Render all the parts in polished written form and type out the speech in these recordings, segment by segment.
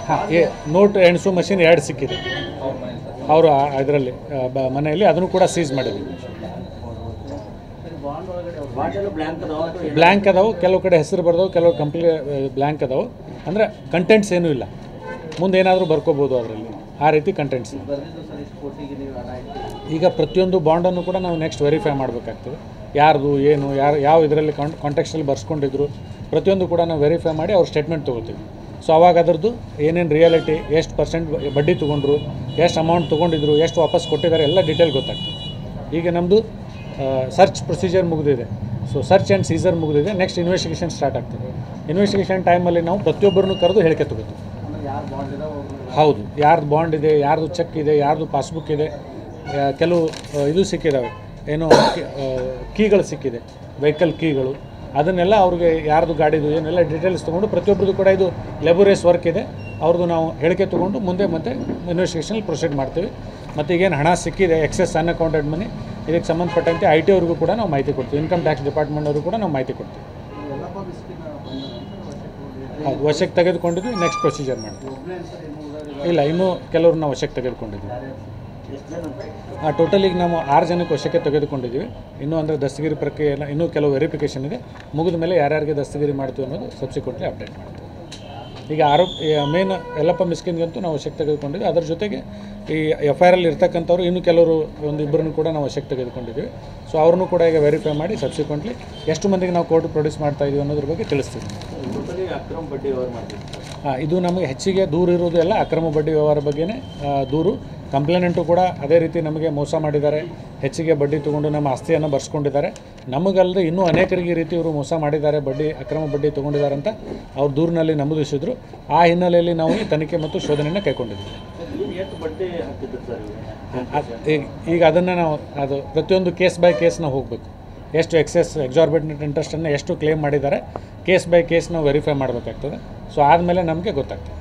ಹಾಂ, note ಎಣಿಸೋ machine 2 ಸಿಕ್ಕಿದೆ ಅವರು ಇದರಲ್ಲಿ ಮನೆಯಲ್ಲಿ, ಅದನ್ನು ಕೂಡ ಸೀಸ್ ಮಾಡಿದ್ವಿ. ಬ್ಲ್ಯಾಂಕ್ ಅದಾವೆ, ಕೆಲವು ಕಡೆ ಹೆಸರು ಬರ್ದವು, ಕೆಲವು ಬ್ಲ್ಯಾಂಕ್ ಅದಾವೆ. ಅಂದರೆ ಕಂಟೆಂಟ್ಸ್ ಏನೂ ಇಲ್ಲ, ಮುಂದೆ ಏನಾದರೂ ಬರ್ಕೋಬೋದು ಅದರಲ್ಲಿ, ಆ ರೀತಿ ಕಂಟೆಂಟ್ಸ್. ಈಗ ಪ್ರತಿಯೊಂದು ಬಾಂಡನ್ನು ಕೂಡ ನಾವು ನೆಕ್ಸ್ಟ್ ವೆರಿಫೈ ಮಾಡಬೇಕಾಗ್ತದೆ, ಯಾರ್ದು ಏನು, ಯಾವ ಇದರಲ್ಲಿ ಕಾಂಟೆಕ್ಸ್ಟಲ್ಲಿ ಬರ್ಸ್ಕೊಂಡಿದ್ರು ಪ್ರತಿಯೊಂದು ಕೂಡ ನಾವು ವೆರಿಫೈ ಮಾಡಿ ಅವ್ರ ಸ್ಟೇಟ್ಮೆಂಟ್ ತೊಗೋತೀವಿ. ಸೊ ಅವಾಗ ಅದರದ್ದು ಏನೇನು ರಿಯಾಲಿಟಿ, ಎಷ್ಟು ಪರ್ಸೆಂಟ್ ಬಡ್ಡಿ ತೊಗೊಂಡ್ರು, ಎಷ್ಟು ಅಮೌಂಟ್ ತೊಗೊಂಡಿದ್ರು, ಎಷ್ಟು ವಾಪಸ್ ಕೊಟ್ಟಿದ್ದಾರೆ, ಎಲ್ಲ ಡೀಟೇಲ್ ಗೊತ್ತಾಗ್ತದೆ. ಈಗ ನಮ್ಮದು ಸರ್ಚ್ ಪ್ರೊಸೀಜರ್ ಮುಗಿದಿದೆ. ಸೊ ಸರ್ಚ್ ಆ್ಯಂಡ್ ಸೀಸರ್ ಮುಗಿದಿದೆ. ನೆಕ್ಸ್ಟ್ ಇನ್ವೆಸ್ಟಿಗೇಷನ್ ಸ್ಟಾರ್ಟ್ ಆಗ್ತದೆ. ಇನ್ವೆಸ್ಟಿಗೇಷನ್ ಟೈಮಲ್ಲಿ ನಾವು ಪ್ರತಿಯೊಬ್ಬರನ್ನು ಕರೆದು ಹೇಳಿಕೆ ತೊಗೋತೀವಿ. ಹೌದು, ಯಾರ್ದು ಬಾಂಡ್ ಇದೆ, ಯಾರ್ದು ಚೆಕ್ ಇದೆ, ಯಾರ್ದು ಪಾಸ್ಬುಕ್ ಇದೆ, ಕೆಲವು ಇದು ಸಿಕ್ಕಿದ್ದಾವೆ, ಏನೋ ಕೀಗಳು ಸಿಕ್ಕಿದೆ, ವೆಹಿಕಲ್ ಕೀಗಳು, ಅದನ್ನೆಲ್ಲ ಅವ್ರಿಗೆ ಯಾರ್ದು ಗಾಡಿದು ಏನೆಲ್ಲ ಡೀಟೇಲ್ಸ್ ತೊಗೊಂಡು ಪ್ರತಿಯೊಬ್ಬರದ್ದು ಕೂಡ ಇದು ಲೆಬೋರಿಯಸ್ ವರ್ಕ್ ಇದೆ, ಅವ್ರದ್ದು ನಾವು ಹೇಳಿಕೆ ತೊಗೊಂಡು ಮುಂದೆ ಮತ್ತೆ ಇನ್ವೆಸ್ಟಿಗೇಷನಲ್ಲಿ ಪ್ರೊಸೀಡ್ ಮಾಡ್ತೀವಿ. ಮತ್ತು ಈಗೇನು ಹಣ ಸಿಕ್ಕಿದೆ, ಎಕ್ಸೆಸ್ ಅನ್ಅಕೌಂಟೆಡ್ ಮನಿ, ಇದಕ್ಕೆ ಸಂಬಂಧಪಟ್ಟಂತೆ IT ಅವ್ರಿಗೂ ಕೂಡ ನಾವು ಮಾಹಿತಿ ಕೊಡ್ತೀವಿ, ಇನ್ಕಮ್ ಟ್ಯಾಕ್ಸ್ ಡಿಪಾರ್ಟ್ಮೆಂಟ್ ಅವ್ರಿಗೂ ಕೂಡ ನಾವು ಮಾಹಿತಿ ಕೊಡ್ತೀವಿ. ಹೌದು, ವಶಕ್ಕೆ ತೆಗೆದುಕೊಂಡಿದ್ವಿ, ನೆಕ್ಸ್ಟ್ ಪ್ರೊಸೀಜರ್ ಮಾಡ್ತೀವಿ. ಇಲ್ಲ, ಇನ್ನೂ ಕೆಲವ್ರನ್ನ ವಶಕ್ಕೆ ತೆಗೆದುಕೊಂಡಿದ್ವಿ. ಟೋಟಲ್ ಈಗ ನಾವು 6 ಜನಕ್ಕೆ ವಶಕ್ಕೆ ತೆಗೆದುಕೊಂಡಿದ್ದೀವಿ. ಇನ್ನೂ ಅಂದರೆ ದಸ್ತಗಿರಿ ಪ್ರಕ್ರಿಯೆ ಎಲ್ಲ ಇನ್ನೂ ಕೆಲವು ವೆರಿಫಿಕೇಷನ್ ಇದೆ. ಮುಗಿದ ಮೇಲೆ ಯಾರ್ಯಾರಿಗೆ ದಸ್ತಗಿರಿ ಮಾಡ್ತೀವಿ ಅನ್ನೋದು ಸಬ್ಸಿಕ್ವೆಂಟ್ಲಿ ಅಪ್ಡೇಟ್ ಮಾಡ್ತೀವಿ. ಈಗ ಮೇನ್ ಯಲ್ಲಪ್ಪ ಮಿಸ್ಕಿನ್ಗಂತೂ ನಾವು ವಶಕ್ಕೆ ತೆಗೆದುಕೊಂಡಿದ್ವಿ. ಅದರ ಜೊತೆಗೆ ಈ FIR ಅಲ್ಲಿ ಇರ್ತಕ್ಕಂಥವ್ರು ಇನ್ನೂ ಕೆಲವರು ಇಬ್ಬರನ್ನು ಕೂಡ ನಾವು ವಶಕ್ಕೆ ತೆಗೆದುಕೊಂಡಿದ್ದೀವಿ. ಸೊ ಅವ್ರನ್ನೂ ಕೂಡ ಈಗ ವೆರಿಫೈ ಮಾಡಿ ಸಬ್ಸಿಕ್ವೆಂಟ್ಲಿ ಎಷ್ಟು ಮಂದಿಗೆ ನಾವು ಕೋರ್ಟ್ ಪ್ರೊಡ್ಯೂಸ್ ಮಾಡ್ತಾ ಇದೀವಿ ಅನ್ನೋದ್ರ ಬಗ್ಗೆ ತಿಳಿಸ್ತೀವಿ. ಇದು ನಮಗೆ ಹೆಚ್ಚಿಗೆ ದೂರು ಇರೋದು ಎಲ್ಲ ಅಕ್ರಮ ಬಡ್ಡಿ ವ್ಯವಹಾರ ಬಗ್ಗೆನೇ ದೂರು. ಕಂಪ್ಲೇನೆಂಟು ಕೂಡ ಅದೇ ರೀತಿ ನಮಗೆ ಮೋಸ ಮಾಡಿದ್ದಾರೆ, ಹೆಚ್ಚಿಗೆ ಬಡ್ಡಿ ತೊಗೊಂಡು ನಮ್ಮ ಆಸ್ತಿಯನ್ನು ಬರ್ಸ್ಕೊಂಡಿದ್ದಾರೆ. ನಮಗಲ್ಲದೆ ಇನ್ನೂ ಅನೇಕರಿಗೆ ಈ ರೀತಿ ಇವರು ಮೋಸ ಮಾಡಿದ್ದಾರೆ, ಅಕ್ರಮ ಬಡ್ಡಿ ತೊಗೊಂಡಿದ್ದಾರೆ ಅಂತ ಅವ್ರ ದೂರಿನಲ್ಲಿ ನಮೂದಿಸಿದ್ರು. ಆ ಹಿನ್ನೆಲೆಯಲ್ಲಿ ನಾವು ಈ ತನಿಖೆ ಮತ್ತು ಶೋಧನೆಯನ್ನು ಕೈಗೊಂಡಿದ್ದೀವಿ. ಈಗ ಅದನ್ನು ನಾವು ಪ್ರತಿಯೊಂದು ಕೇಸ್ ಬೈ ಕೇಸ್ನ ಹೋಗಬೇಕು. ಎಷ್ಟು ಎಕ್ಸಾರ್ಬಿಟೆಂಟ್ ಇಂಟ್ರೆಸ್ಟನ್ನು ಎಷ್ಟು ಕ್ಲೇಮ್ ಮಾಡಿದ್ದಾರೆ, ಕೇಸ್ ಬೈ ಕೇಸ್ ನಾವು ವೆರಿಫೈ ಮಾಡಬೇಕಾಗ್ತದೆ. ಸೊ ಆದಮೇಲೆ ನಮಗೆ ಗೊತ್ತಾಗ್ತದೆ.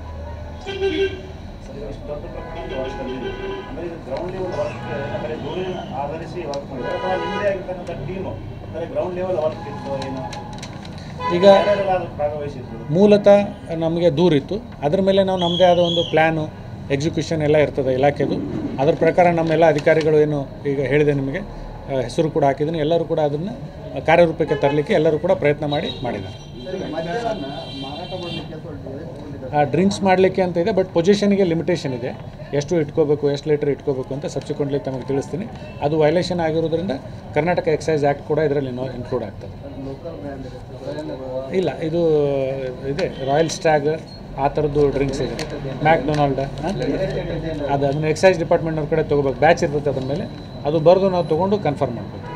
ಈಗ ಮೂಲತಃ ನಮಗೆ ದೂರಿತ್ತು, ಅದರ ಮೇಲೆ ನಾವು ನಮ್ಮದೇ ಆದ ಒಂದು ಪ್ಲ್ಯಾನು, ಎಕ್ಸಿಕ್ಯೂಷನ್ ಎಲ್ಲ ಇರ್ತದೆ ಇಲಾಖೆದು. ಅದರ ಪ್ರಕಾರ ನಮ್ಮೆಲ್ಲ ಅಧಿಕಾರಿಗಳು ಏನು ಈಗ ಹೇಳಿದೆ ನಿಮಗೆ, ಹೆಸರು ಕೂಡ ಹಾಕಿದ್ದೀನಿ, ಎಲ್ಲರೂ ಕೂಡ ಅದನ್ನು ಕಾರ್ಯರೂಪಕ್ಕೆ ತರಲಿಕ್ಕೆ ಎಲ್ಲರೂ ಕೂಡ ಪ್ರಯತ್ನ ಮಾಡಿದ್ದಾರೆ. ಡ್ರಿಂಕ್ಸ್ ಮಾಡಲಿಕ್ಕೆ ಅಂತ ಇದೆ, ಬಟ್ ಪೊಸಿಷನ್ಗೆ ಲಿಮಿಟೇಷನ್ ಇದೆ. ಎಷ್ಟು ಇಟ್ಕೋಬೇಕು, ಎಷ್ಟು ಲೀಟರ್ ಇಟ್ಕೋಬೇಕು ಅಂತ ಸಬ್ಸಿಕ್ವೆಂಟ್ಲಿ ತಮಗೆ ತಿಳಿಸ್ತೀನಿ. ಅದು ವೈಲೇಷನ್ ಆಗಿರೋದ್ರಿಂದ ಕರ್ನಾಟಕ ಎಕ್ಸೈಸ್ ಆ್ಯಕ್ಟ್ ಕೂಡ ಇದರಲ್ಲಿ ಇನ್ಕ್ಲೂಡ್ ಆಗ್ತದೆ. ಇಲ್ಲ, ಇದು ಇದೆ ರಾಯಲ್ ಸ್ಟ್ಯಾಗ್, ಆ ಥರದ್ದು ಡ್ರಿಂಕ್ಸ್ ಇದೆ, ಮ್ಯಾಕ್ಡೊನಾಲ್ಡ್, ಅದನ್ನು ಎಕ್ಸೈಸ್ ಡಿಪಾರ್ಟ್ಮೆಂಟ್ನವ್ರ ಕಡೆ ತೊಗೋಬೇಕು, ಬ್ಯಾಚ್ ಇರ್ತದೆ ಅದ್ರ ಮೇಲೆ, ಅದು ಬರೆದು ನಾವು ತೊಗೊಂಡು ಕನ್ಫರ್ಮ್ ಮಾಡಬೇಕು.